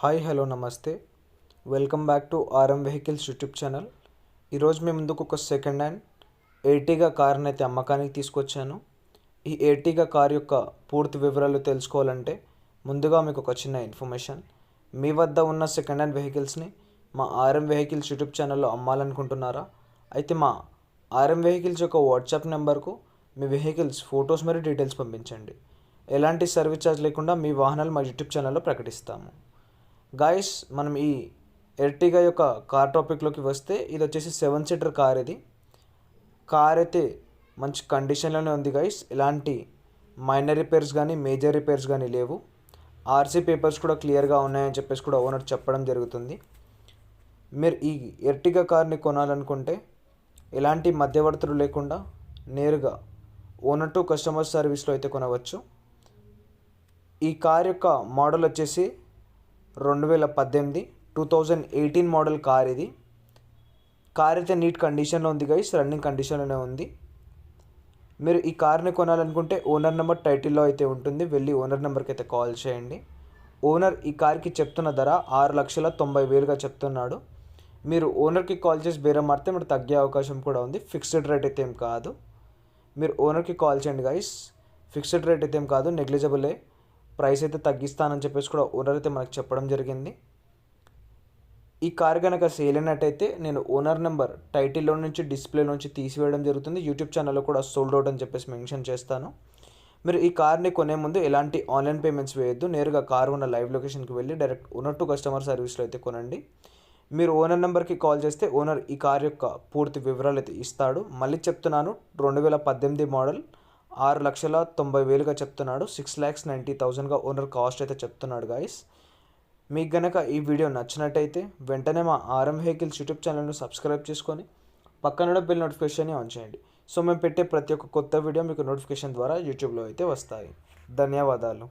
Hi hello నమస్తే. Welcome back to RM vehicles YouTube channel. ఈరోజు మీ ముందుకు ఒక సెకండ్ హ్యాండ్ ఎర్టిగా కార్ని అయితే అమ్మకానికి తీసుకొచ్చాను. ఈ ఎర్టిగా కార్ యొక్క పూర్తి వివరాలు తెలుసుకోవాలంటే ముందుగా మీకు ఒక చిన్న ఇన్ఫర్మేషన్. మీ వద్ద ఉన్న సెకండ్ హ్యాండ్ వెహికల్స్ని మా ఆర్ఎం వెహికల్స్ యూట్యూబ్ ఛానల్లో అమ్మాలనుకుంటున్నారా? అయితే మా ఆర్ఎం వెహికల్స్ యొక్క వాట్సాప్ నెంబర్కు మీ వెహికల్స్ ఫొటోస్ మరియు డీటెయిల్స్ పంపించండి. ఎలాంటి సర్వీస్ ఛార్జ్ లేకుండా మీ వాహనాలు మా యూట్యూబ్ ఛానల్లో ప్రకటిస్తాము. గాయస్, మనం ఈ ఎర్టిగా యొక్క కార్ టాపిక్లోకి వస్తే ఇది వచ్చేసి 7 సీటర్ కార్. ఇది కార్ అయితే మంచి కండిషన్లోనే ఉంది గాయస్. ఎలాంటి మైనర్ రిపేర్స్ కానీ మేజర్ రిపేర్స్ కానీ లేవు. ఆర్సీ పేపర్స్ కూడా క్లియర్గా ఉన్నాయని చెప్పేసి కూడా ఓనర్ చెప్పడం జరుగుతుంది. మీరు ఈ ఎర్టిగా కార్ని కొనాలనుకుంటే ఎలాంటి మధ్యవర్తులు లేకుండా నేరుగా ఓనర్ టు కస్టమర్ సర్వీస్లో అయితే కొనవచ్చు. ఈ కార్ యొక్క మోడల్ వచ్చేసి 2018 2018 మోడల్ కార్. ఇది కార్ అయితే నీట్ కండిషన్లో ఉంది గైస్, రన్నింగ్ కండిషన్లోనే ఉంది. మీరు ఈ కార్ని కొనాలనుకుంటే ఓనర్ నెంబర్ టైటిల్లో అయితే ఉంటుంది, వెళ్ళి ఓనర్ నెంబర్కి అయితే కాల్ చేయండి. ఓనర్ ఈ కార్కి చెప్తున్న ధర 6,90,000గా చెప్తున్నాడు. మీరు ఓనర్కి కాల్ చేసి బేరం మారితే మీరు తగ్గే అవకాశం కూడా ఉంది. ఫిక్స్డ్ రేట్ అయితే ఏం కాదు. మీరు ఓనర్కి కాల్ చేయండి గైస్. ఫిక్స్డ్ రేట్ అయితే ఏం కాదు, నెగ్లిజిబులే. ప్రైస్ అయితే తగ్గిస్తానని చెప్పేసి కూడా ఓనర్ అయితే మనకు చెప్పడం జరిగింది. ఈ కార్ కనుక సేల్ అయినట్టయితే నేను ఓనర్ నెంబర్ టైటిల్లో నుంచి డిస్ప్లే నుంచి తీసివేయడం జరుగుతుంది. యూట్యూబ్ ఛానల్లో కూడా సోల్డ్ అవుట్ అని చెప్పేసి మెన్షన్ చేస్తాను. మీరు ఈ కార్ని కొనే ముందు ఎలాంటి ఆన్లైన్ పేమెంట్స్ వేయొద్దు. నేరుగా కార్ ఉన్న లైవ్ లొకేషన్కి వెళ్ళి డైరెక్ట్ ఓనర్ టు కస్టమర్ సర్వీస్లో అయితే కొనండి. మీరు ఓనర్ నెంబర్కి కాల్ చేస్తే ఓనర్ ఈ కార్ యొక్క పూర్తి వివరాలు అయితే ఇస్తాడు. మళ్ళీ చెప్తున్నాను, 2018 మోడల్, 6,90,000గా చెప్తున్నాడు. 6,90,000గా ఓనర్ కాస్ట్ అయితే చెప్తున్నాడు గాయస్. మీకు గనక ఈ వీడియో నచ్చినట్టయితే వెంటనే మా ఆర్ఎం వెహికల్స్ యూట్యూబ్ ఛానల్ను సబ్స్క్రైబ్ చేసుకొని పక్కన బెల్ నోటిఫికేషన్ని ఆన్ చేయండి. సో మేము పెట్టే ప్రతి ఒక్క కొత్త వీడియో మీకు నోటిఫికేషన్ ద్వారా యూట్యూబ్లో అయితే వస్తాయి. ధన్యవాదాలు.